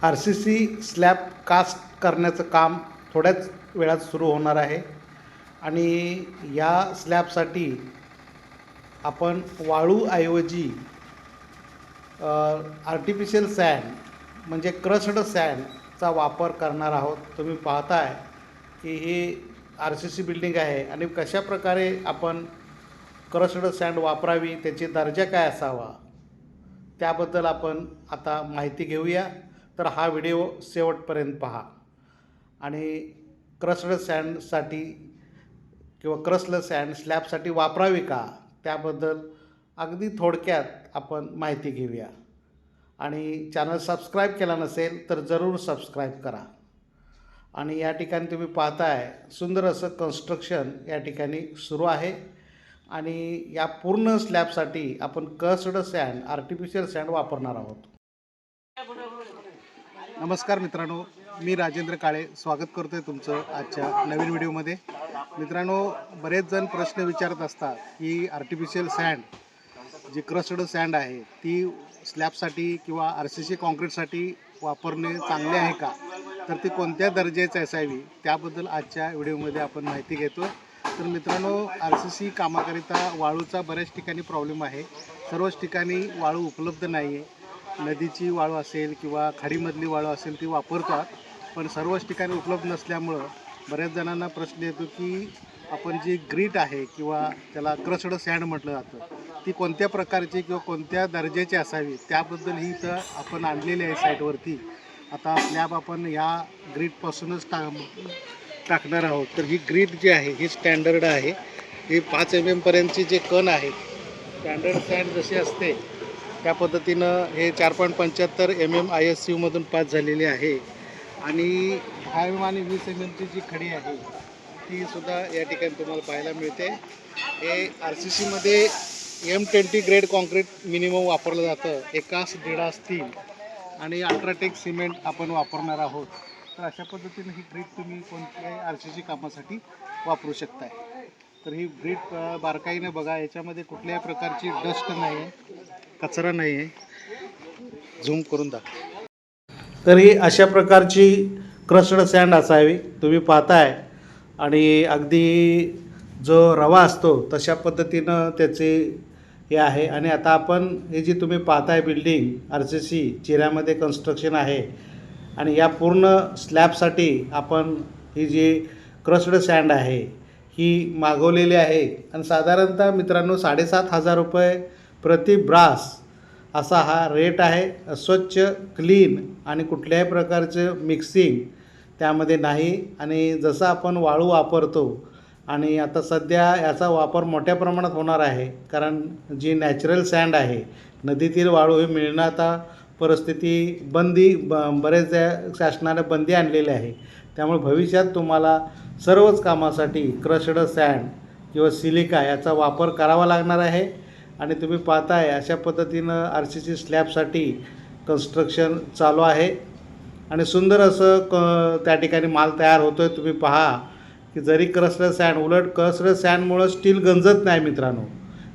RCC slab caste करण्याचं काम थोड्याच वेळात सुरू होणार आहे आणि या स्लॅबसाठी आपण वाळूऐवजी आर्टिफिशियल सँड म्हणजे क्रस्ड सँडचा वापर करणार आहोत. तुम्ही पाहताय की ही RCC बिल्डिंग आहे आणि कशा प्रकारे आपण क्रस्ड सँड वापरावी, त्याची दर्जा काय असावा त्याबद्दल आपण आता माहिती घेऊया. तर हा व्हिडिओ शेवटपर्यंत पहा आणि क्रस्ड सँडसाठी किंवा क्रस्ड सँड स्लॅबसाठी वापरावी का त्याबद्दल अगदी थोडक्यात आपण माहिती घेऊया. आणि चॅनल सबस्क्राईब केला नसेल तर जरूर सबस्क्राईब करा. आणि या ठिकाणी तुम्ही पाहताय सुंदर असं कन्स्ट्रक्शन या ठिकाणी सुरू आहे आणि या पूर्ण स्लॅबसाठी आपण क्रस्ड सँड आर्टिफिशियल सँड वापरणार आहोत. नमस्कार मित्रांनो, मी राजेंद्र काळे स्वागत करतो आहे तुमचं आजच्या नवीन व्हिडिओमध्ये. मित्रांनो, बरेच जण प्रश्न विचारत असतात की आर्टिफिशियल सँड जी क्रस्ड सँड आहे ती स्लॅबसाठी किंवा RCC कॉन्क्रीटसाठी वापरणे चांगले आहे का, तर ती कोणत्या दर्जाची असावी त्याबद्दल आजच्या व्हिडिओमध्ये आपण माहिती घेतो. तर मित्रांनो, RCC कामाकरिता वाळूचा बऱ्याच ठिकाणी प्रॉब्लेम आहे. सर्वच ठिकाणी वाळू उपलब्ध नाही आहे. नदीची वाळू असेल किंवा खाडीमधली वाळू असेल ती वापरतात, पण सर्वच ठिकाणी उपलब्ध नसल्यामुळं बऱ्याच जणांना प्रश्न येतो की आपण जी ग्रीट आहे किंवा त्याला क्रस्ड सँड म्हटलं जातं ती कोणत्या प्रकारची किंवा कोणत्या दर्जाची असावी त्याबद्दल ही तर आपण आणलेली आहे साईटवरती. आता स्लॅब आपण ह्या ग्रीटपासूनच टाकणार आहोत. तर ही ग्रीट जी आहे ही स्टँडर्ड आहे. ही 5 mm पर्यंतची जे कण आहेत, स्टँडर्ड सँड जशी असते त्या पद्धतीनं हे 4.75 mm ISU पास झालेली आहे. आणि 10 mm आणि 20 mm जी खडी आहे ती सुद्धा या ठिकाणी तुम्हाला पाहायला मिळते. हे RCCमध्ये M20 ग्रेड कॉन्क्रीट मिनिमम वापरलं जातं. एकास 1.5 स्टील आणि अल्ट्राटेक सिमेंट आपण वापरणार आहोत. तर अशा पद्धतीने ही ग्रीट तुम्ही कोणत्याही RCC कामासाठी वापरू शकताय. तर ही ग्रीट बारकाईने बघा, याच्यामध्ये कुठल्याही प्रकारची डस्ट नाही आहे, कचरा नाही आहे. झूम करून दाखवा. तर ही अशा प्रकारची क्रस्ड सँड असावी, तुम्ही पाहताय. आणि अगदी जो रवा असतो तशा पद्धतीनं त्याचे हे आहे. आणि आता आपण हे जी तुम्ही पाहताय बिल्डिंग RCC चिऱ्यामध्ये कन्स्ट्रक्शन आहे आणि या पूर्ण स्लॅबसाठी आपण ही जी क्रस्ड सँड आहे ही मागवलेली आहे. आणि साधारणतः मित्रांनो 7,500 रुपये प्रति ब्रास असा हा रेट आहे. स्वच्छ, क्लीन आणि कुठल्याही प्रकारचं मिक्सिंग त्यामध्ये नाही. आणि जसं आपण वाळू वापरतो आणि आता सध्या याचा वापर मोठ्या प्रमाणात होणार आहे, कारण जी नॅचरल सँड आहे नदीतील वाळू हे मिळणं आता परिस्थिती बरेच शासनाने बंदी आणलेली आहे. त्यामुळे भविष्यात तुम्हाला सर्वच कामासाठी क्रस्ड सँड किंवा सिलिका याचा वापर करावा लागणार आहे. आणि तुम्ही पाहताय अशा पद्धतीनं RCC स्लॅबसाठी कन्स्ट्रक्शन चालू आहे आणि सुंदर असं त्या ठिकाणी माल तयार होतो आहे. तुम्ही पहा की जरी क्रस्ड सँड, उलट क्रस्ड सँडमुळं स्टील गंजत नाही मित्रांनो,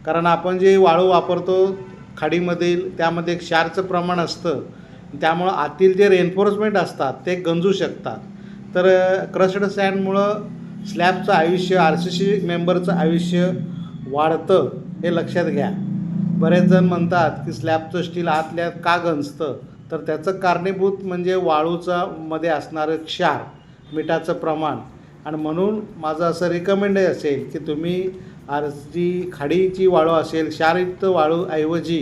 कारण आपण जे वाळू वापरतो खाडीमधील त्यामध्ये क्षारचं प्रमाण असतं, त्यामुळं आतील जे रेन्फोर्समेंट असतात ते गंजू शकतात. तर क्रस्ड सँडमुळं स्लॅबचं आयुष्य, RCC मेंबरचं आयुष्य वाढतं हे लक्षात घ्या. बरेच जण म्हणतात की स्लॅबचं स्टील आतल्या का गंजतं, तर त्याचं कारणीभूत म्हणजे वाळूचा मध्ये असणारं क्षार, मिठाचं प्रमाण. आणि म्हणून माझं असं रिकमेंड असेल की तुम्ही जी खाडीची वाळू असेल, क्षारयुक्त वाळूऐवजी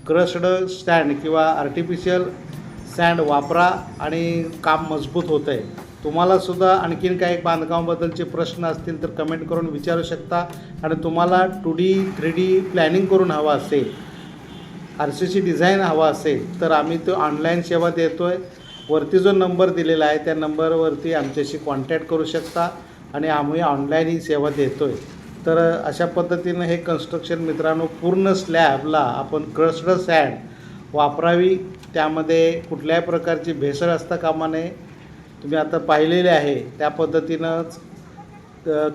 क्रस्ड सँड किंवा आर्टिफिशियल सँड वापरा आणि काम मजबूत होतं आहे. तुम्हालासुद्धा आणखीन काही बांधकामाबद्दलचे प्रश्न असतील तर कमेंट करून विचारू शकता. आणि तुम्हाला 2D 3D प्लॅनिंग करून हवा असेल, RCC डिझाईन हवा असेल तर आम्ही तो ऑनलाईन सेवा देतो आहे. वरती जो नंबर दिलेला आहे त्या नंबरवरती आमच्याशी कॉन्टॅक्ट करू शकता आणि आम्ही ऑनलाईन ही सेवा देतो आहे. तर अशा पद्धतीनं हे कन्स्ट्रक्शन मित्रांनो, पूर्ण स्लॅबला आपण क्रस्ड सँड वापरावी, त्यामध्ये कुठल्याही प्रकारची भेसळ असता कामा नये. तुम्ही आता पाहिलेले आहे त्या पद्धतीनंच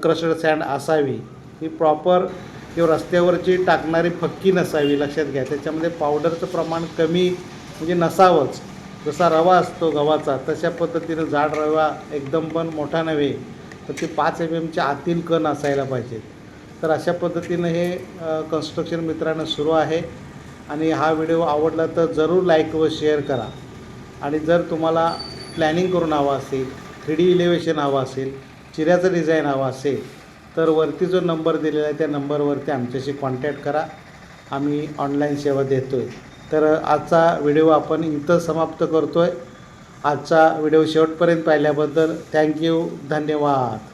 क्रस्ड सँड असावी. ही प्रॉपर किंवा रस्त्यावरची टाकणारी फक्की नसावी, लक्षात घ्या. त्याच्यामध्ये पावडरचं प्रमाण कमी म्हणजे नसावंच. जसा रवा असतो गव्हाचा तशा पद्धतीनं जाड रवा एकदम पण मोठा नव्हे, तर ते 5 MMच्या आतील कण असायला पाहिजेत. तर अशा पद्धतीनं हे कन्स्ट्रक्शन मित्रांनो सुरू आहे. आणि हा व्हिडिओ आवडला तर जरूर लाईक व शेअर करा. आणि जर तुम्हाला प्लॅनिंग करून हवा असेल, 3D इलेव्हेशन हवं असेल, चिऱ्याचं डिझाईन हवं असेल, तर वरती जो नंबर दिलेला आहे त्या नंबरवरती आमच्याशी कॉन्टॅक्ट करा. आम्ही ऑनलाईन सेवा देतो आहे. तर आजचा व्हिडिओ आपण इथं समाप्त करतो आहे. आजचा व्हिडिओ शेवटपर्यंत पाहिल्याबद्दल थँक्यू, धन्यवाद.